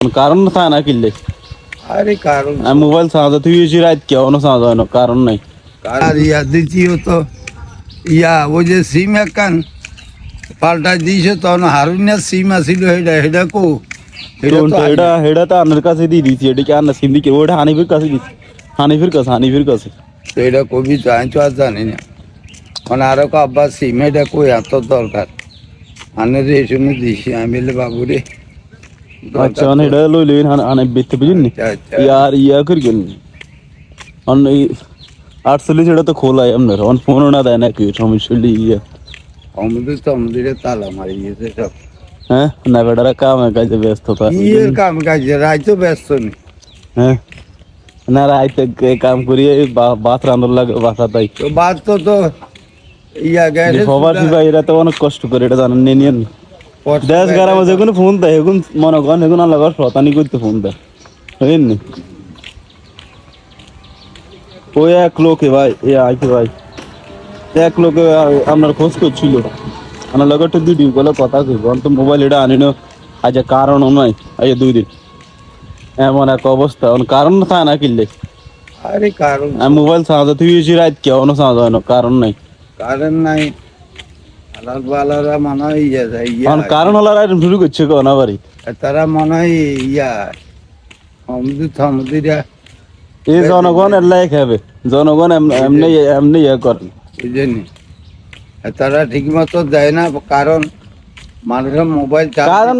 কারণ থাকে না কিনলে আরে কারণ আমি মোবাইল চার্জ তুই রাত কেউ চার্জ হয় না কারণ নাই আর দ্বিতীয়ত ওই যে সিম একখান পাল্টাই দিয়েছে তখন হারুনিয়ার সিম আসিল সেটা কো এটা এটা তো আপনার কাছে দিয়ে দিচ্ছি এটা কি আন্না সিম দিকে ওটা হানিফের কাছে দিচ্ছি হানিফের কাছে এটা কবি তো আমি তো আর জানি না মানে আরো আব্বা সিম এটা কই এত দরকার আনে রে শুনে দিছি আমি বলে বাবু রে আচ্ছা মানে এটা লই লইন আনে বেতে বুঝিনি ইয়ার করি গেল অন এই 48 এটা তো খোলাই আপনার অন ফোনও না দেয় না কি সমস্যা ইয়া সমুদ্রে তালা মারি গেছে সব হ্যাঁ না বেটারা কাজে ব্যস্ত ইয়ের কাম কাজে রাইতো ব্যস্ত নেই হ্যাঁ না রাইতে কাম করি ভাত রান্নার লাগে বাসা তাই তো বাদ তো গেছে সবার ভাই এরা তো অনেক কষ্ট করে এটা জানেন নিয়ে দেশ গ্রামে যে কোনো ফোন দেয় এখন মনে করেন এখন আল্লাহ শতানি করতে ফোন দেয় বুঝলেন ওই এক লোকে ভাই আইতে ভাই এক লোকে আপনার খোঁজ করছিল আমার লগে একটু 2 দিন বলে কথা কইব তো মোবাইল এটা আনিনো আজ কারণ নাই আজ 2 দিন এমন এক অবস্থা কারণ থাকে না কিনলে আরে কারণ আমি মোবাইল চার্জ তুই রাত কেউ চার্জ হয় না কারণ নাই আলার বালারা মনে হয় কারণ হলো আর শুরু করছে কেউ না বাড়ি তারা মনে হয় সমুদ্রে এই জনগণ এলাই খাবে জনগণ এমনি এমনি ইয়ে করেন বুঝেনি তারা ঠিক মতো দেয় না কারণ মানুষের মোবাইল কারণ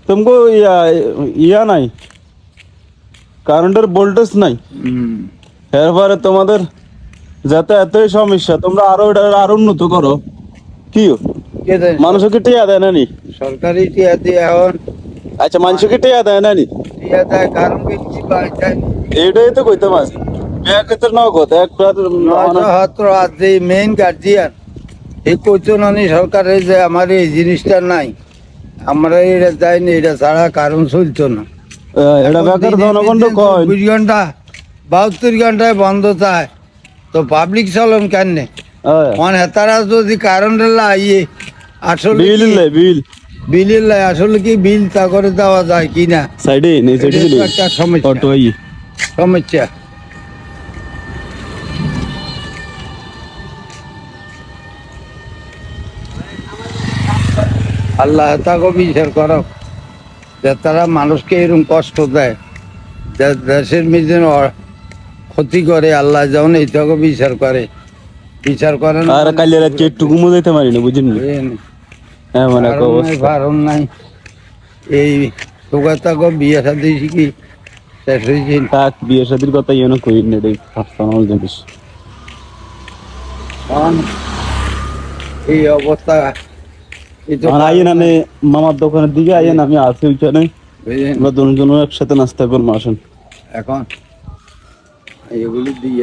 তুমকো ইয়া নাই কারেন্টের ভোল্টেজ নাই এরপরে তোমাদের যাতে এতই সমস্যা তোমরা আরো এটা আরো উন্নত করো কি মানুষকে টিয়া দেয় না নি সরকারি টিয়া দিয়ে এখন আচ্ছা মানুষকে টিয়া দেয় না নি টিয়া দেয় কারণ কি এইটাই তো কইতে মাঝে ব্যাংকের নগদ মেইন গার্জিয়ান এই করছো না সরকারের যে আমার এই জিনিসটা নাই আমরা এটা যাইনি এটা ছাড়া কারণ চলতো না এটা বেকার জনগণ তো কয় 24 ঘন্টা 72 ঘন্টায় বন্ধ চায় তো পাবলিক চলন কেন মানে তারা যদি কারেন্ট ইয়ে আসলে বিল আসলে কি বিল তা করে দেওয়া যায় কিনা সাইডে নেই সাইডে একটা সমস্যা আল্লাহ তাকে বিচার করো যে তারা মানুষকে এরকম কষ্ট দেয় দেশের মধ্যে ক্ষতি করে আল্লাহ যেমন এইটাকে বিচার করে না আর কালি রাত একটু ঘুমো দিতে পারি না বুঝিনি এমন এক অবস্থা কারণ নাই এই তোকে তাকে বিয়ে শাদী শিখি শেষ হয়েছে থাক বিয়ে শাদীর কথা ইয়ে কই না রে পার্সোনাল জিনিস এই অবস্থা আইয়েন আমি মামার দোকানের দিকে আইয়েন আমি আছি ওইখানে আমরা দুজন একসাথে নাস্তা করবো আসেন এখন এগুলি দিয়ে